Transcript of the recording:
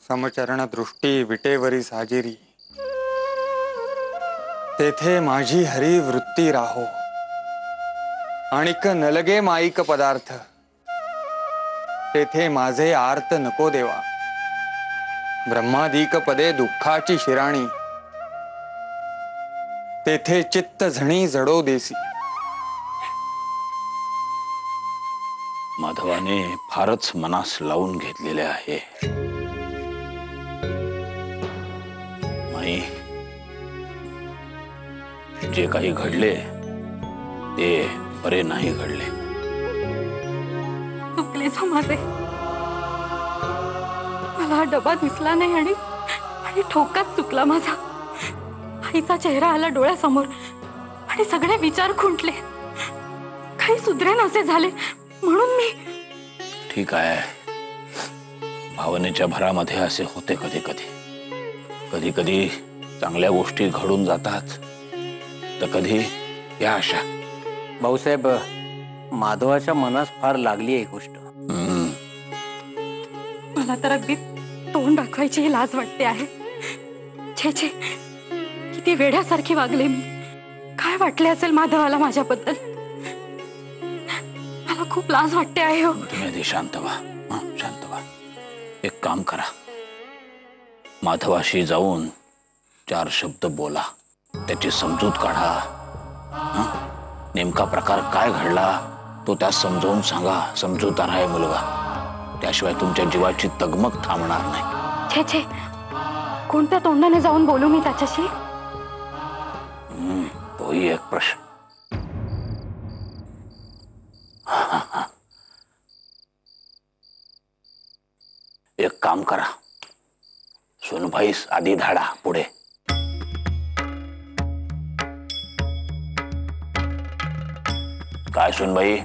समचरण दृष्टी विटेवरी साजिरी, तेथे माझी हरी वृत्ती राहो, आणिक नलगे माईक पदार्थ, तेथे माझे आर्त नको देवा। ब्रह्मादिक पदे दुःखाची शिराणी, तेथे चित्त झणी जडो देसी। माधवाने फारच मनास लावून घेतलेले आहे। माई, जे काही घडले ते बरे नाही घडले। चुकले माझे, मला हा डबा दिसला नाही आणि ठोकाच चुकला माझा। आईचा चेहरा आला डोळ्यासमोर आणि सगळे विचार खुंटले, काही सुधरे नसे झाले म्हणून मी। ठीक आहे, भावनेच्या भरामध्ये असे होते कधी कधी। कधी कधी चांगल्या गोष्टी घडून जातात तर कधी या अशा। भाऊसाहेब, माधवाच्या मनास फार लागली आहे गोष्ट। मला तर अगदी तोंड दाखवायची लाज वाटते आहे। छे छे, किती वेड्यासारखी वागले मी। काय वाटले असेल माधवाला माझ्याबद्दल? मला खूप लाज वाटते आहे हो। तुम्ही आधी शांत व्हा, शांत व्हा। एक काम करा, माधवाशी जाऊन 4 शब्द बोला, त्याची समजूत काढा। नेमका प्रकार काय घडला तो त्यास समजावून सांगा। समजूतदार आहे मुलगा, त्याशिवाय तुमच्या जीवाची तगमग थांबणार नाही। छे छे, कोणत्या तोंडाने जाऊन बोलू मी त्याच्याशी? तोही एक प्रश्न। एक काम करा, सोनबाईस आधी धाडा पुढे। काय सुनबाई,